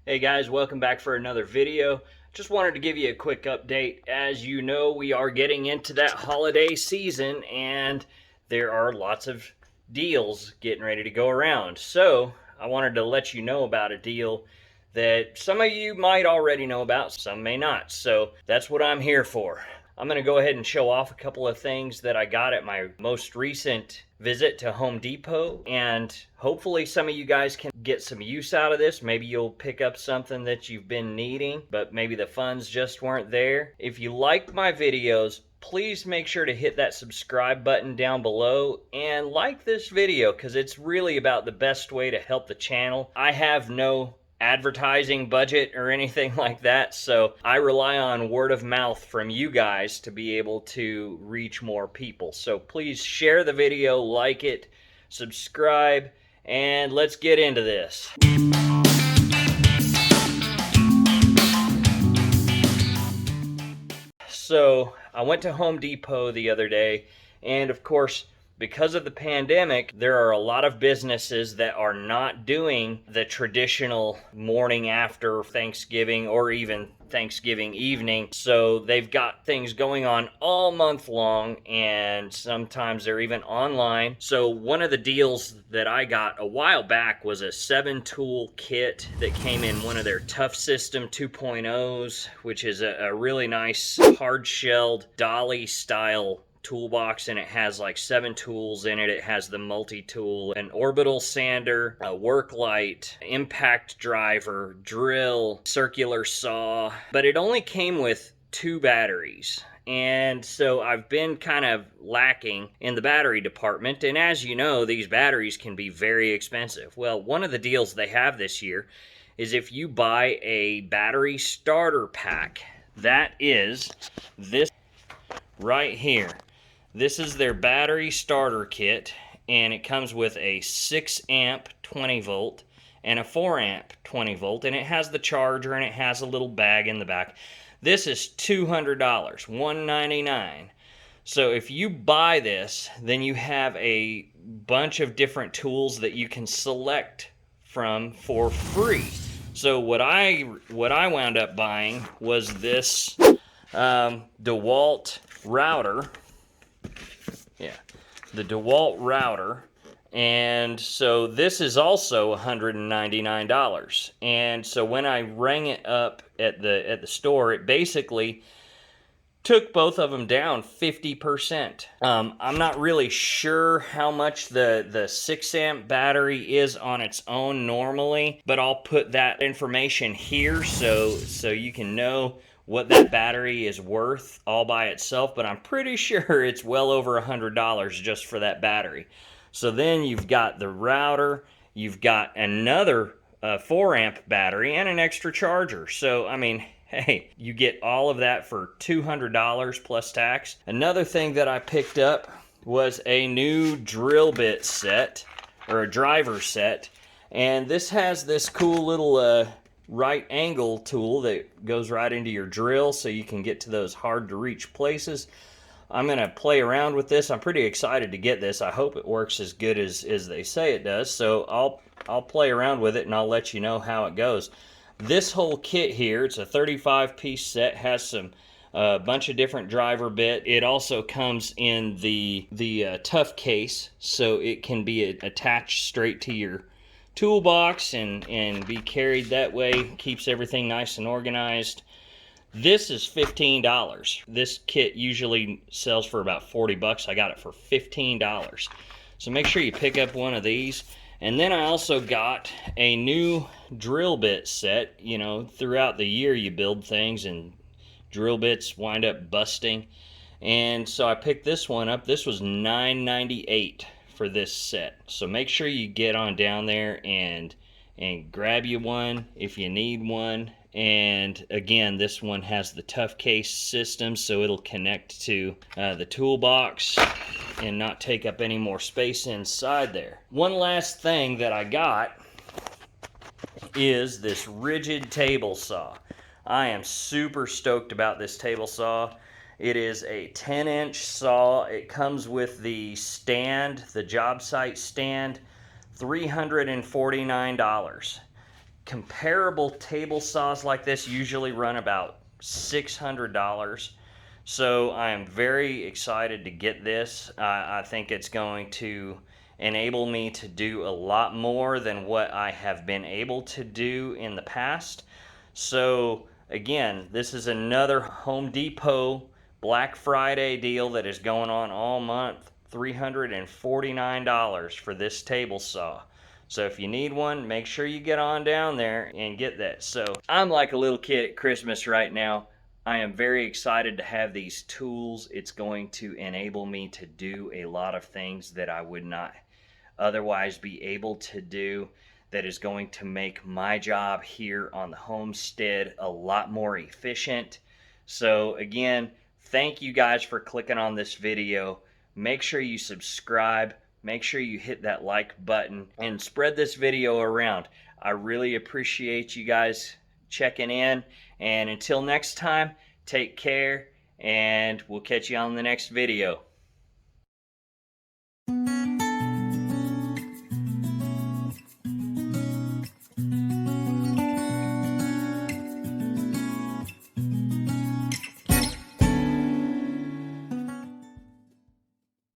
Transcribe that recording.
Hey guys, welcome back for another video. Just wanted to give you a quick update. As you know, we are getting into that holiday season and there are lots of deals getting ready to go around. So I wanted to let you know about a deal that some of you might already know about, some may not. So that's what I'm here for. I'm going to go ahead and show off a couple of things that I got at my most recent visit to Home Depot, and hopefully some of you guys can get some use out of this. Maybe you'll pick up something that you've been needing, but maybe the funds just weren't there. If you like my videos, please make sure to hit that subscribe button down below and like this video because it's really about the best way to help the channel. I have no advertising budget or anything like that, so I rely on word of mouth from you guys to be able to reach more people. So please share the video, like it, subscribe, and let's get into this. So I went to Home Depot the other day, and of course, because of the pandemic, there are a lot of businesses that are not doing the traditional morning after Thanksgiving or even Thanksgiving evening. So they've got things going on all month long, and sometimes they're even online. So one of the deals that I got a while back was a 7-tool kit that came in one of their Tough System 2.0s, which is a really nice hard-shelled dolly style toolbox, and it has like 7 tools in it. It has the multi-tool, an orbital sander, a work light, impact driver, drill, circular saw, but it only came with 2 batteries. And so I've been kind of lacking in the battery department, and as you know, these batteries can be very expensive. Well, one of the deals they have this year is if you buy a battery starter pack, that is this right here. This is their battery starter kit, and it comes with a 6 amp 20 volt and a 4 amp 20 volt, and it has the charger and it has a little bag in the back. This is $200, $199. So if you buy this, then you have a bunch of different tools that you can select from for free. So what I wound up buying was this DeWalt router. Yeah, the DeWalt router. And so this is also $199. And so when I rang it up at the store, it basically took both of them down 50%. I'm not really sure how much the 6 amp battery is on its own normally, but I'll put that information here so you can know what that battery is worth all by itself, but I'm pretty sure it's well over $100 just for that battery. So then you've got the router, you've got another 4 amp battery and an extra charger. So I mean, hey, you get all of that for $200 plus tax. Another thing that I picked up was a new drill bit set, or a driver set, and this has this cool little right angle tool that goes right into your drill so you can get to those hard to reach places. I'm going to play around with this. I'm pretty excited to get this. I hope it works as good as they say it does. So I'll play around with it and I'll let you know how it goes. This whole kit here, it's a 35-piece set, has some bunch of different driver bit. It also comes in the tough case, so it can be attached straight to your toolbox and be carried that way. Keeps everything nice and organized. This is $15. This kit usually sells for about 40 bucks. I got it for $15. So make sure you pick up one of these. And then I also got a new drill bit set. You know, throughout the year you build things and drill bits wind up busting. And so I picked this one up. This was $9.98 for this set. So make sure you get on down there and grab you one if you need one. And again, this one has the tough case system, so it'll connect to the toolbox and not take up any more space inside there. One last thing that I got is this rigid table saw. I am super stoked about this table saw. It is a 10-inch saw. It comes with the stand, the job site stand, $349. Comparable table saws like this usually run about $600. So I am very excited to get this. I think it's going to enable me to do a lot more than what I have been able to do in the past. So again, this is another Home Depot Black Friday deal that is going on all month. $349 for this table saw. So if you need one, make sure you get on down there and get that. So I'm like a little kid at Christmas right now. I am very excited to have these tools. It's going to enable me to do a lot of things that I would not otherwise be able to do, that is going to make my job here on the homestead a lot more efficient. So again, thank you guys for clicking on this video. Make sure you subscribe. Make sure you hit that like button and spread this video around. I really appreciate you guys checking in. And until next time, take care, and we'll catch you on the next video.